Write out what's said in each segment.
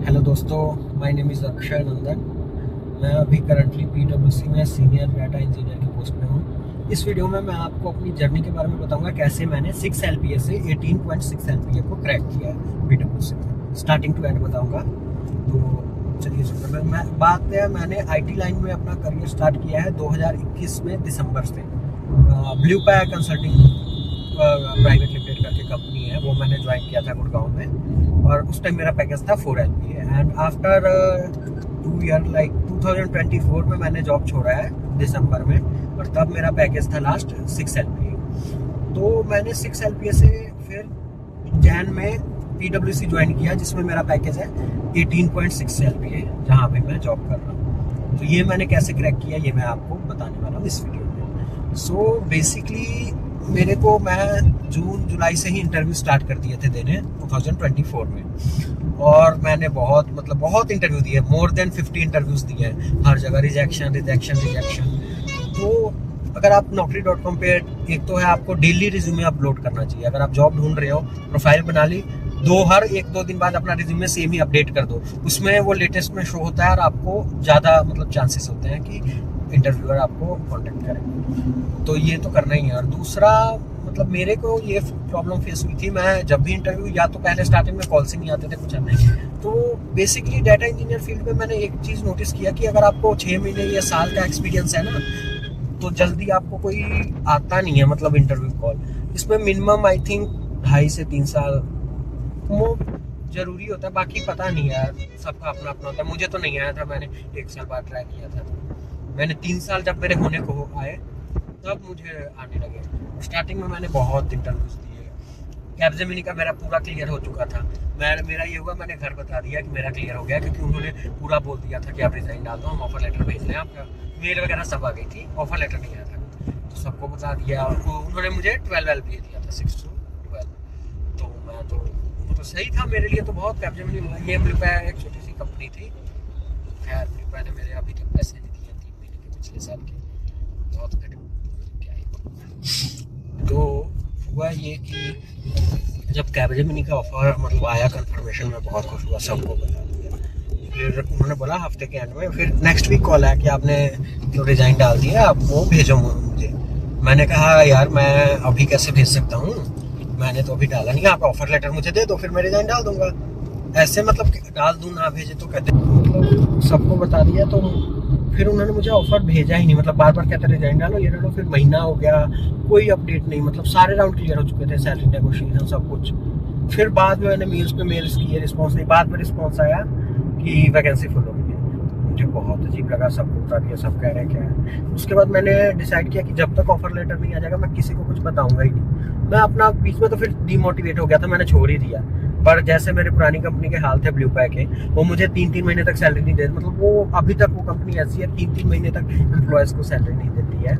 Hello दोस्तों, my name is Akshay नंदन। मैं अभी करंटली पीडब्ल्यूसी में सीनियर डाटा इंजीनियर की पोस्ट पे हूँ। इस वीडियो में मैं आपको अपनी जर्नी के बारे में बताऊंगा, कैसे मैंने 6 LPA से 18.6 LPA को क्रैक किया है पीडब्ल्यूसी में। स्टार्टिंग टू एंड बताऊंगा। तो चलिए शुरू करते हैं। बात है, मैंने आईटी लाइन में अपना करियर स्टार्ट किया है 2021 में दिसंबर से। ब्लू पाया कंसल्टिंग प्राइवेट लिमिटेड करके कंपनी है, वो मैंने ज्वाइन किया था गुड़गांव में, और उस टाइम मेरा पैकेज था 4 LPA। And after 2 year like 2024 में मैंने जॉब छोड़ा है दिसंबर में, और तब मेरा पैकेज था लास्ट 6 LPA। तो मैंने 6 LPA से फिर जैन में पीडब्ल्यूसी ज्वाइन किया, जिसमें मेरा पैकेज है 18.6 LPA, जहाँ पे मैं जॉब कर रहा हूँ। तो ये मैंने कैसे क्रैक किया, ये मैं आपको बताने वाला हूँ इस वीडियो में। सो बेसिकली मेरे को, मैं जून जुलाई से ही इंटरव्यू स्टार्ट कर दिए थे देने 2024 में, और मैंने बहुत इंटरव्यू दिए, मोर देन 50 इंटरव्यूज दिए हैं। हर जगह रिजेक्शन रिजेक्शन रिजेक्शन। तो अगर आप naukri.com पे, एक तो है आपको डेली रिज्यूमे अपलोड करना चाहिए। अगर आप जॉब ढूंढ रहे हो, प्रोफाइल बना ली, हर 1-2 दिन बाद अपना रिज्यूमे सेम ही अपडेट कर दो, उसमें वो लेटेस्ट में शो होता है, और आपको ज़्यादा चांसेस होते हैं कि इंटरव्यूअर आपको कांटेक्ट करें। तो ये तो करना ही है। और दूसरा, मेरे को ये प्रॉब्लम फेस हुई थी, मैं जब भी इंटरव्यू, या तो पहले स्टार्टिंग में कॉल्स ही नहीं आते थे, कुछ नहीं। तो बेसिकली डाटा इंजीनियर फील्ड में मैंने एक चीज़ नोटिस किया कि अगर आपको 6 महीने या साल का एक्सपीरियंस है ना, तो जल्दी आपको कोई आता नहीं है इंटरव्यू कॉल। इसमें मिनिमम आई थिंक 2.5 से 3 साल वो जरूरी होता है। बाकी पता नहीं यार, सबका अपना अपना होता है। मुझे तो नहीं आया था, मैंने 1 साल बाद ट्राई किया था। मैंने 3 साल जब मेरे होने को आए, तब मुझे आने लगे। स्टार्टिंग में मैंने बहुत इंटरव्यूज दिए। कैपजेमिनी का मेरा पूरा क्लियर हो चुका था। मेरा ये हुआ, मैंने घर बता दिया कि मेरा क्लियर हो गया, क्योंकि उन्होंने पूरा बोल दिया था कि आप रिजाइन डाल दो, हम ऑफर लेटर भेज रहे हैं आपका। मेल वगैरह सब आ गई थी, ऑफर लेटर नहीं आया था, तो सबको बता दिया। उन्होंने मुझे 12 LPA दिया था, 6 to 12। तो मैं तो सही था मेरे लिए, तो बहुत। कैपजेमिनी ये ब्लू पाया एक छोटी सी कंपनी थी। खैर, ब्लू पाया ने मेरे अभी तक पैसे नहीं दिए 3 महीने के, पिछले साल के। बहुत क्या ही। तो हुआ ये कि जब कैपजेमिनी का ऑफर आया कंफर्मेशन में, बहुत खुश हुआ, सबको बता दिया। फिर उन्होंने बोला हफ्ते के एंड में, फिर नेक्स्ट वीक कॉल आया कि आपने जो रिजाइन डाल दिया, आप वो भेजो मुझे। मैंने कहा यार, मैं अभी कैसे भेज सकता हूँ, मैंने तो अभी डाला नहीं। आप ऑफर लेटर मुझे दे दो, फिर मैं रिजाइन डाल दूंगा। ऐसे डाल दूं ना भेजे तो कहते, सबको बता दिया। तो फिर उन्होंने मुझे ऑफर भेजा ही नहीं, बार बार कहते रिजाइन डालो, ये डालो। फिर महीना हो गया, कोई अपडेट नहीं। सारे राउंड क्लियर हो चुके थे, सैलरी नेगोशिएशन सब कुछ। फिर बाद में मैंने मेल्स पे मेल्स किए, रिस्पॉन्स नहीं। बाद में रिस्पॉन्स आया कि वैकेंसी फुल हो गई है। मुझे बहुत अजीब लगा, सबको बता दिया, सब कह रहे हैं क्या है। उसके बाद मैंने डिसाइड किया कि जब तक ऑफर लेटर नहीं आ जाएगा, मैं किसी को कुछ बताऊंगा ही नहीं। मैं अपना बीच में तो फिर डिमोटिवेट हो गया था, मैंने छोड़ ही दिया। पर जैसे मेरे पुरानी कंपनी के हाल थे ब्लू पाई के, वो मुझे 3-3 महीने तक सैलरी नहीं देते। वो अभी तक वो कंपनी ऐसी है, 3-3 महीने तक एम्प्लॉयज़ को सैलरी नहीं देती है।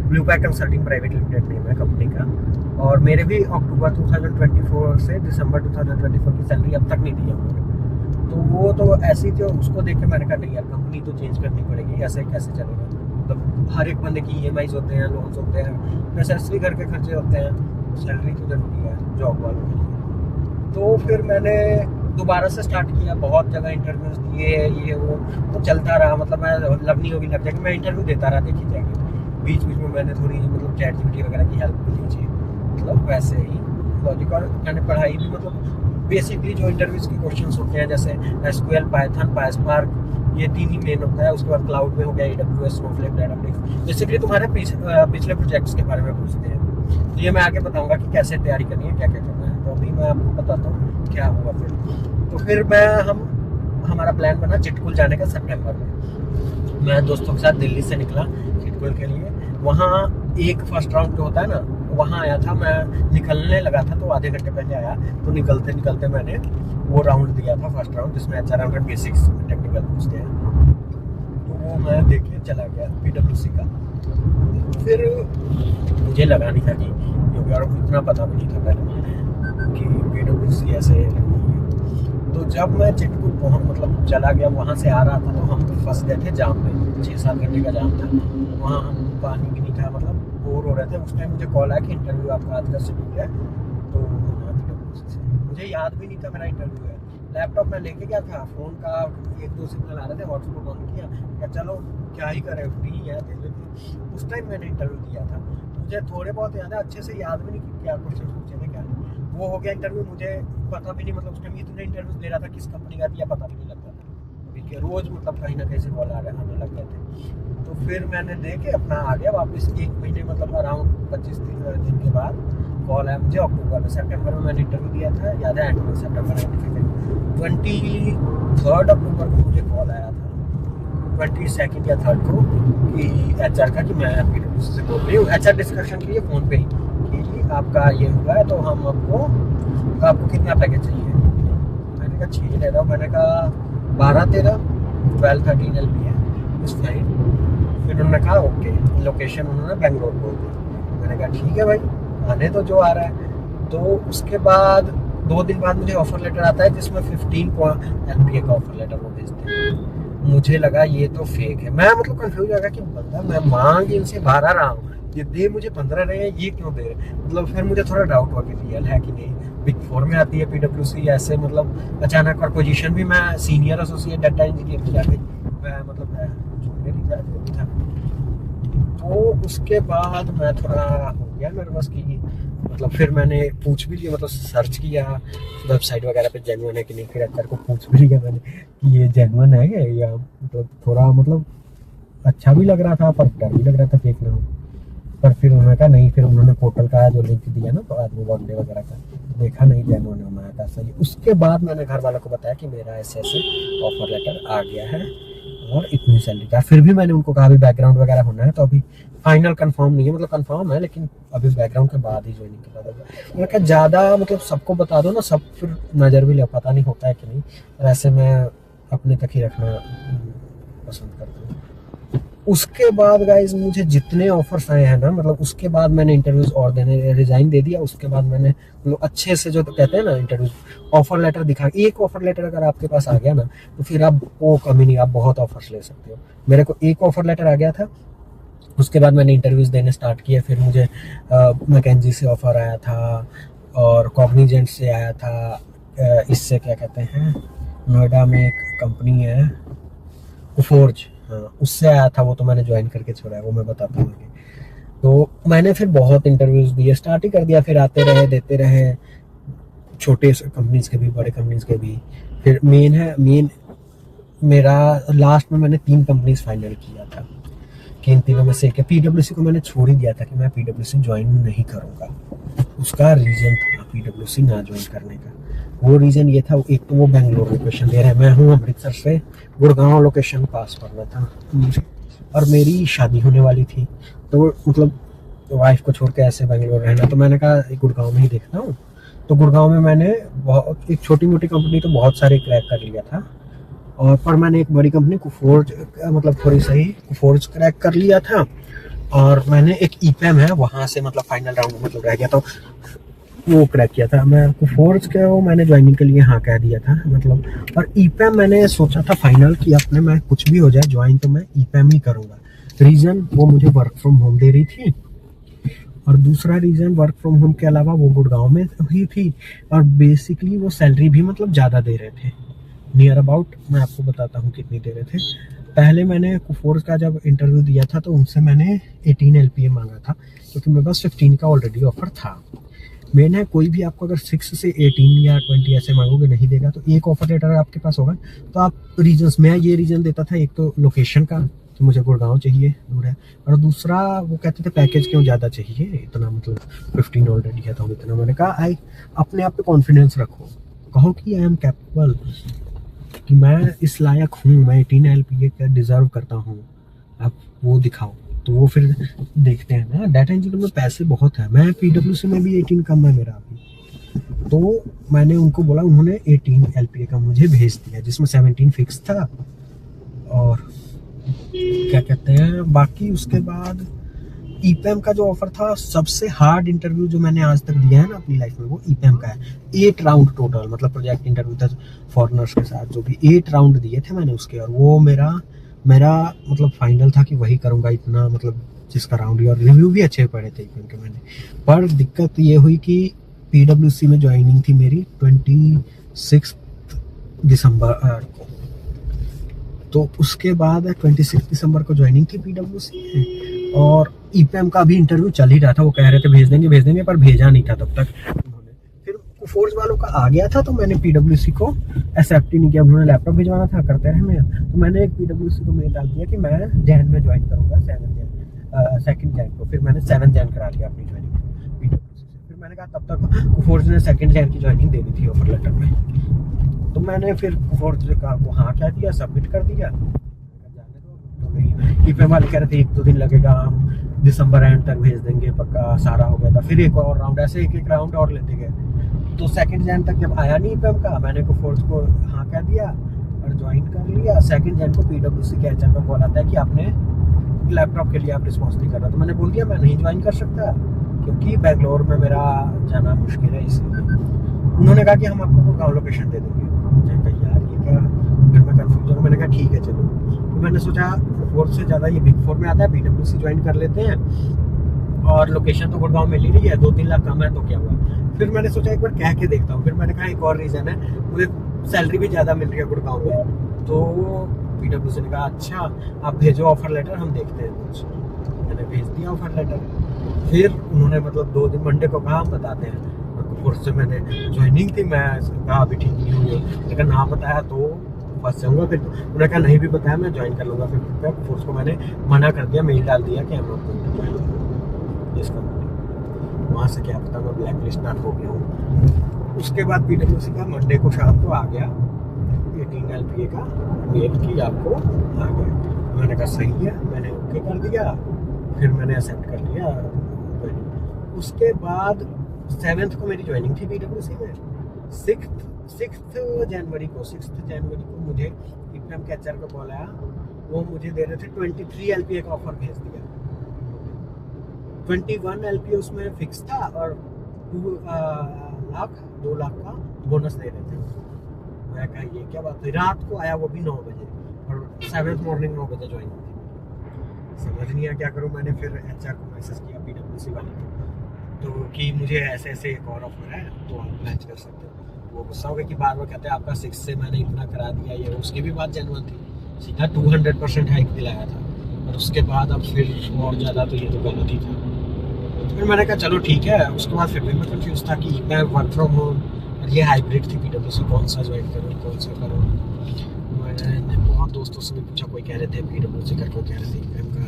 ब्लू पाई कंसल्टिंग प्राइवेट लिमिटेड नेम है कंपनी का। और मेरे भी अक्टूबर 2024 से दिसंबर 2024 की सैलरी अब तक नहीं दी है उन्होंने। तो वो तो ऐसी थी, उसको देख के मैंने कहा नहीं यार, कंपनी तो चेंज करनी पड़ेगी, ऐसे कैसे चलेगा। हर एक बंदे की EMIs होते हैं, लोन्स होते हैं, नेसेसरी घर के खर्चे होते हैं, सैलरी तो जरूरी है जॉब वालों के लिए। तो फिर मैंने दोबारा से स्टार्ट किया, बहुत जगह इंटरव्यूज दिए, ये वो चलता रहा। मैं लगनी होगी लग जाएगी, मैं इंटरव्यू देता रहा, देखी जाएगी। बीच बीच में मैंने थोड़ी ChatGPT वगैरह की हेल्प भी लीजिए, वैसे ही लॉजिक। और मैंने पढ़ाई भी, बेसिकली जो इंटरव्यूज के क्वेश्चंस होते हैं, जैसे SQL, पाइथन, पाइस्पार्क, ये 3 ही मेन होता है। उसके बाद क्लाउड में हो गया AWS, स्नोफ्लेक, डाटाब्रिक्स। बेसिकली तुम्हारे पिछले प्रोजेक्ट्स के बारे में पूछते हैं। तो ये मैं आगे बताऊंगा कि कैसे तैयारी करनी है, क्या क्या करना है। तो अभी मैं आपको बताता हूँ क्या हुआ फिर। तो फिर हमारा प्लान बना चिटकुल जाने का सितंबर में। मैं दोस्तों के साथ दिल्ली से निकला चिटकुल के लिए। वहाँ एक फर्स्ट राउंड जो होता है ना, वहाँ आया था। मैं निकलने लगा था, तो आधे घंटे पहले आया। तो निकलते निकलते मैंने वो राउंड दिया था, फर्स्ट राउंड, जिसमें HR बेसिक्स टेक्निकल पूछते हैं। तो वो मैं देखे चला गया PWC का। फिर मुझे लगा नहीं था कि, क्योंकि और इतना पता भी नहीं था पहले कि PWC ऐसे है। तो जब मैं चिटकुल चला गया, वहाँ से आ रहा था, तो हम फंस गए थे जाम में। 6-7 घंटे का जाम था वहाँ। हम पानी भी नहीं था, बोर हो रहे थे। उस टाइम मुझे कॉल आया कि इंटरव्यू आपका आज का शेड्यूल है। तो मुझे याद भी नहीं था मेरा इंटरव्यू है। लैपटॉप मैं लेके गया था, फ़ोन का एक दो सिग्नल आ रहे थे, हॉटस्पॉट ऑन किया, क्या चलो क्या ही करें, फ्री है दे लेते। उस टाइम मैंने इंटरव्यू दिया था, मुझे थोड़े बहुत याद है, अच्छे से याद भी नहीं कि क्या क्वेश्चन पूछे थे क्या नहीं। वो हो गया इंटरव्यू, मुझे पता भी नहीं, मतलब उस टाइम इतने इंटरव्यूज दे रहा था, किस कंपनी का दिया पता भी नहीं लगता था, ठीक है, रोज़ मतलब कहीं ना कहीं से कॉल आने लग गए थे। तो फिर मैंने दे के अपना आ गया वापस, 1 महीने मतलब अराउंड 25 दिन के बाद कॉल आया मुझे अक्टूबर में। सितंबर में मैंने इंटरव्यू दिया था, याद है, एंड में सितंबर 23 अक्टूबर को मुझे कॉल आया था, 22 या 3 को, कि HR का, कि मैं PwC से बोल रही हूँ। HR डिस्कशन के लिए फ़ोन पे ही कि आपका ये हुआ है, तो हम आपको कितना पैकेज चाहिए। मैंने कहा 6 ले रहा हूँ, मैंने कहा 12, 13, 12, 13 LPA इस फाइन। फिर उन्होंने कहा ओके, लोकेशन उन्होंने बेंगलोर बोल दी। मैंने कहा ठीक है भाई, आने तो जो आ रहा है। तो उसके बाद 2 दिन बाद मुझे ऑफर लेटर आता है, जिसमें 15 LPA का ऑफर लेटर वो भेजते हैं। मुझे लगा ये तो फेक है, मैं मतलब कंफ्यूज हो गया कि बंदा, मैं मांग इनसे 12 रहा हूँ, ये दे मुझे 15 रहे हैं, ये क्यों दे रहे, मतलब फिर मुझे थोड़ा डाउट हुआ कि रियल है कि नहीं। बिग 4 में आती है PwC, ऐसे मतलब अचानक, और पोजीशन भी मैं सीनियर एसोसिएट डाटा इंजीनियर की आ गई, मैं मतलब जूनियर ही था। तो उसके बाद मैं थोड़ा हो गया नर्वस की, मतलब फिर मैंने पूछ भी लिया, मतलब सर्च किया वेबसाइट वगैरह पे जेन्युइन है कि नहीं, फिर HR को पूछ भी लिया मैंने कि ये जेन्युइन है, या मतलब थोड़ा मतलब अच्छा भी लग रहा था पर डर भी लग रहा था फेक ना हो। पर फिर उन्होंने कहा नहीं, फिर उन्होंने पोर्टल का जो लिंक दिया ना, तो आदमी वर्कडे वगैरह का देखा, नहीं जेन्युइन है, मैं कहा सही। उसके बाद मैंने घर वालों को बताया कि मेरा ऐसे ऑफर लेटर आ गया है और इतनी सैलरी का। फिर भी मैंने उनको कहा अभी बैकग्राउंड वगैरह होना है, तो अभी फाइनल कंफर्म नहीं है, मतलब कंफर्म है लेकिन अभी बैकग्राउंड के बाद ही ज्वाइनिंग के बाद होगा। मैंने कहा ज़्यादा मतलब सबको बता दो ना, सब फिर नज़र भी ले, पता नहीं होता है कि नहीं, और ऐसे मैं अपने तक ही रखना पसंद करता हूँ। उसके बाद गाइज मुझे जितने ऑफर्स आए हैं ना, मतलब उसके बाद मैंने इंटरव्यूज और देने, रिजाइन दे दिया। उसके बाद मैंने मतलब अच्छे से, जो तो कहते हैं ना इंटरव्यूज, ऑफर लेटर दिखा, एक ऑफर लेटर अगर आपके पास आ गया ना, तो फिर आप वो कमी नहीं, आप बहुत ऑफर्स ले सकते हो। मेरे को एक ऑफर लेटर आ गया था, उसके बाद मैंने इंटरव्यूज देने स्टार्ट किए। फिर मुझे मैकेंजी से ऑफर आया था, और कॉग्निजेंट से आया था, इससे क्या कहते हैं, नोएडा में एक कंपनी है फोर्ज, हाँ उससे आया था, वो तो मैंने ज्वाइन करके छोड़ा है, वो मैं बताता हूँ आगे। तो मैंने फिर बहुत इंटरव्यूज दिए, स्टार्ट ही कर दिया, फिर आते रहे, देते रहे, छोटे कंपनीज के भी, बड़े कंपनीज के भी। फिर मेन मेरा लास्ट में मैंने 3 कंपनीज फाइनल किया था, कि इन तीनों में से एक, PwC को मैंने छोड़ ही दिया था कि मैं PwC ज्वाइन नहीं करूँगा। उसका रीज़न था PwC ना ज्वाइन करने का, वो रीज़न ये था, एक तो वो बेंगलोर लोकेशन दे रहे हैं, मैं हूँ अमृतसर से, गुड़गांव लोकेशन पास करना था, और मेरी शादी होने वाली थी, तो मतलब वाइफ को छोड़ के ऐसे बेंगलोर रहना, तो मैंने कहा गुड़गांव में ही देखता हूँ। तो गुड़गांव में मैंने बहुत, एक छोटी मोटी कंपनी तो बहुत सारे क्रैक कर लिया था, और पर मैंने एक बड़ी कंपनी कुफोर्ज, मतलब थोड़ी सही कुफोर्ज क्रैक कर लिया था, और मैंने एक ईपैम है वहाँ से मतलब फाइनल राउंड मतलब रह गया, तो वो क्रैक किया था। मैं कुफोर्ज के वो मैंने ज्वाइनिंग के लिए हाँ कह दिया था मतलब, और ईपैम मैंने सोचा था फाइनल कि अपने में कुछ भी हो जाए ज्वाइन, तो मैं ईपैम ही करूँगा। रीज़न वो मुझे वर्क फ्रॉम होम दे रही थी, और दूसरा रीज़न वर्क फ्रॉम होम के अलावा वो गुड़गांव में ही थी, और बेसिकली वो सैलरी भी मतलब ज़्यादा दे रहे थे, नियर अबाउट, मैं आपको बताता हूँ कितनी दे रहे थे। पहले मैंने कुफोर्स का जब इंटरव्यू दिया था, तो उनसे मैंने 18 LPA मांगा था, क्योंकि मेरे पास 15 का ऑलरेडी ऑफर था। मैंने कोई भी आपको अगर 6 से 18 या 20 ऐसे मांगोगे, नहीं देगा। तो एक ऑफर लेटर आपके पास होगा, तो आप रीजन्स, मैं ये रीज़न देता था, एक तो लोकेशन का, तो मुझे गुड़गांव चाहिए, दूर है, और दूसरा वो कहते थे पैकेज क्यों ज़्यादा चाहिए इतना, मतलब 15 ऑलरेडी है, तो इतना। मैंने कहा आई अपने आप पे कॉन्फिडेंस रखो, कहो कि आई एम कैपेबल, कि मैं इस लायक हूँ, मैं 18 LPA का डिजर्व करता हूँ, आप वो दिखाओ। तो वो फिर देखते हैं ना, डाटा इंजीनियर में पैसे बहुत है, मैं PwC में भी 18 कम है मेरा अभी। तो मैंने उनको बोला, उन्होंने 18 LPA का मुझे भेज दिया, जिसमें 17 फिक्स था, और क्या कहते हैं बाकी। उसके बाद ईपैम का जो ऑफर था, सबसे हार्ड इंटरव्यू जो मैंने आज तक दिया है ना अपनी लाइफ में, वो ईपैम का है। 8 राउंड टोटल, मतलब प्रोजेक्ट इंटरव्यू था फॉरेनर्स के साथ, जो भी 8 राउंड दिए थे मैंने उसके, और वो मेरा मतलब फाइनल था कि वही करूँगा, इतना मतलब जिसका राउंड ही, और रिव्यू भी अच्छे पड़े थे ईपैम के मैंने। पर दिक्कत ये हुई कि PwC में ज्वाइनिंग थी मेरी 26 दिसंबर को। तो उसके बाद 26 दिसंबर को ज्वाइनिंग थी पीडब्ल्यूसी में, और ईपीएम का भी इंटरव्यू चल ही रहा था। वो कह रहे थे भेज देंगे, पर भेजा नहीं था तब तक उन्होंने। फिर फोर्स वालों का आ गया था, तो मैंने पीडब्ल्यूसी को एक्सेप्ट ही नहीं किया। उन्होंने लैपटॉप भिजवाना था, करते रहे मैं। तो मैंने एक पीडब्ल्यूसी को मेल डाल दिया कि मैं जैन में ज्वाइन करूँगा 2 जैन को। फिर मैंने 7 जैन करा लिया अपनी ज्वाइनिंग पीडब्ल्यूसी से। फिर मैंने कहा, तब तक फोर्स ने 2 जैन की ज्वाइनिंग दे दी थी ऑफर लेटर में। तो मैंने फिर फोर्स को हाँ कह दिया, सबमिट कर दिया। जाने दो, तो नहीं ईपीएम वाले कह रहे थे 1-2 दिन लगेगा, हम दिसंबर एंड तक भेज देंगे, पक्का सारा हो गया था। फिर एक और राउंड, ऐसे एक राउंड और लेते गए। तो 2 जैन तक जब आया नहीं ईपीएम का, मैंने को फोर्स को हाँ कह दिया और ज्वाइन कर लिया। 2 जैन को पीडब्ल्यूसी के एचआर का कॉल आता है कि आपने लैपटॉप के लिए आप रिस्पॉन्स नहीं कर रहा। तो मैंने बोल दिया मैं नहीं ज्वाइन कर सकता, क्योंकि बेंगलोर में मेरा जाना मुश्किल है, इसलिए। उन्होंने कहा कि हम आपको गुड़गांव लोकेशन दे देंगे। मैंने कहा यार ये क्या, फिर मैं कंफ्यूज हूँ। मैंने कहा ठीक है चलो। तो मैंने सोचा फोर्स से ज़्यादा ये बिग 4 में आता है, पीडब्ल्यूसी ज्वाइन कर लेते हैं, और लोकेशन तो गुड़गांव मिल ही रही है, 2-3 लाख कम है तो क्या हुआ। फिर मैंने सोचा एक बार कह के देखता हूँ। फिर मैंने कहा एक और रीज़न है, मुझे सैलरी भी ज़्यादा मिल रही है गुड़गांव में। तो पीडब्ल्यूसी ने कहा अच्छा आप भेजो ऑफर लेटर, हम देखते हैं कुछ। मैंने भेज दिया ऑफर लेटर। फिर उन्होंने मतलब 2 दिन, मंडे को कहा हम बताते हैं। फोर्स से मैंने ज्वाइनिंग थी, मैं कहा अभी ठीक नहीं हुई, लेकिन ना बताया तो फंस जाऊँगा। फिर उन्होंने कहा नहीं भी बताया मैं ज्वाइन कर लूँगा। फिर फोर्स को मैंने मना कर दिया, मेल डाल दिया कि हम लोग इस कंपनी। वहाँ से क्या पता मैं ब्लैक लिस्ट में हो गया हूँ। उसके बाद पीडब्ल्यूसी का मंडे को शाम को आ गया 18 LPA का मेल की आपको आ गया। मैंने कहा सही है, मैंने ओके कर दिया। फिर मैंने एक्सेप्ट कर लिया। उसके बाद 7th को मेरी ज्वाइनिंग थी पीडब्ल्यूसी में। 6 जनवरी को मुझे ईपीएम के एचआर का कॉल आया। वो मुझे दे रहे थे 23 LPA का ऑफर भेज दिया। 21 LPA उसमें फिक्स था, और 2 लाख का बोनस दे रहे थे। मैं कहा ये क्या बात है। रात को आया वो भी 9 बजे, और 7th मॉर्निंग 9 बजे ज्वाइन थी। समझ नहीं आया क्या करूँ। मैंने फिर एचआर को मैसेज किया पीडब्ल्यूसी वाले को, तो कि मुझे ऐसे ऐसे एक और ऑफर है, तो आप मैच कर सकते हो। वो गुस्सा हो गया कि बार बार कहते हैं आपका 6 से मैंने इतना करा दिया। ये उसकी भी बात जेन्युइन थी, सीधा 200% हाइक दिलाया था, और उसके बाद अब फिर और ज़्यादा, तो ये तो गलत ही था। फिर मैंने कहा चलो ठीक है। उसके बाद फिर भी मैं कंफ्यूज था कि मैं वर्क फ्रॉम होम और ये हाइब्रिड थी पीडब्ल्यूसी, कौन सा ज्वाइन करूँ कौन सा करूँ। मैंने बहुत दोस्तों से भी पूछा, कोई कह रहे थे पीडब्ल्यूसी कर, कोई कह रहे थे ईपीएम का।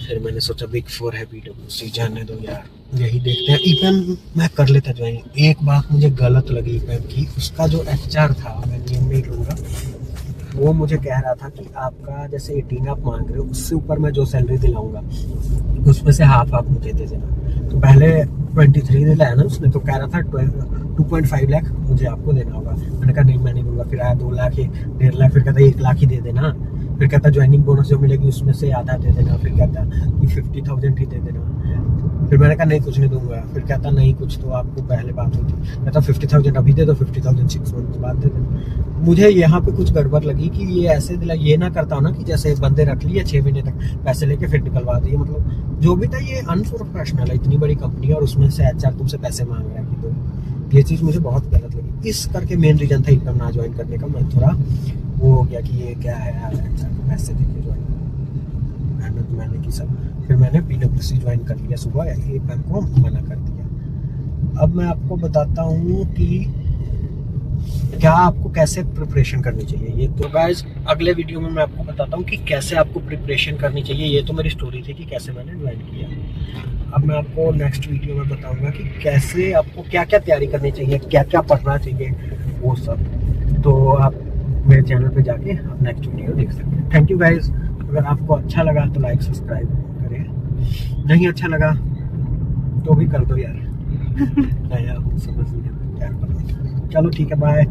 फिर मैंने सोचा बिग 4 है पीडब्ल्यूसी, जाने दो यार, यही देखते हैं। ईपीएम मैं कर लेता ज्वाइन। एक बात मुझे गलत लगी ईपीएम की, उसका जो एचआर था, मैं नेम नहीं लूँगा, वो मुझे कह रहा था कि आपका जैसे 18 आप मांग रहे हो, उससे ऊपर मैं जो सैलरी दिलाऊंगा उसमें से हाफ आप मुझे दे देना। तो पहले 23 दिलाया ना उसने, तो कह रहा था 2.5 लाख मुझे आपको देना होगा। मैंने कहा नहीं मैं नहीं दूंगा। फिर आया 2 लाख, 1.5 लाख, फिर कहता 1 लाख ही दे देना। फिर कहता ज्वाइनिंग बोनस जो मिलेगी उसमें से आधा दे देना। फिर कहता कि 50,000 ही दे देना। फिर मैंने कहा नहीं कुछ नहीं दूंगा। फिर कहता नहीं कुछ तो आपको पहले बात हुई थी। कहता 50,000 अभी दे दो, 50,000 6 मंथ बाद दे देना। मुझे यहाँ पे कुछ गड़बड़ लगी कि ये ऐसे दिला, ये ना करता हो ना कि जैसे बंदे रख लिए 6 महीने तक पैसे लेके फिर निकलवा दिए। मतलब जो भी था ये अनप्रोफेशनल है। इतनी बड़ी कंपनी है और उसमें से एचआर तुमसे पैसे मांग रहा है कि तो ये चीज़ मुझे बहुत गलत लगी। इस करके मेन रीजन था ईपीएम ना ज्वाइन करने का। मैं थोड़ा वो हो गया कि ये क्या है यार, एचआर को पैसे देके ज्वाइन मेहनत मैंने की सब। फिर मैंने पीडब्ल्यूसी ज्वाइन कर लिया सुबह, ईपीएम को मना कर दिया। अब मैं आपको बताता हूँ कि क्या आपको कैसे प्रिपरेशन करनी चाहिए। ये तो गाइस अगले वीडियो में मैं आपको बताता हूँ कि कैसे आपको प्रिपरेशन करनी चाहिए। ये तो मेरी स्टोरी थी कि कैसे मैंने ज्वाइन किया। अब मैं आपको नेक्स्ट वीडियो में बताऊंगा कि कैसे आपको क्या क्या तैयारी करनी चाहिए, क्या क्या पढ़ना चाहिए, वो सब। तो आप मेरे चैनल पे जाके आप नेक्स्ट वीडियो देख सकते हैं। Thank you guys. अगर आपको अच्छा लगा तो लाइक सब्सक्राइब करें, नहीं अच्छा लगा तो भी कर दो यार। नया हूँ समझ नहीं क्या करूँ। चलो ठीक है, बाय।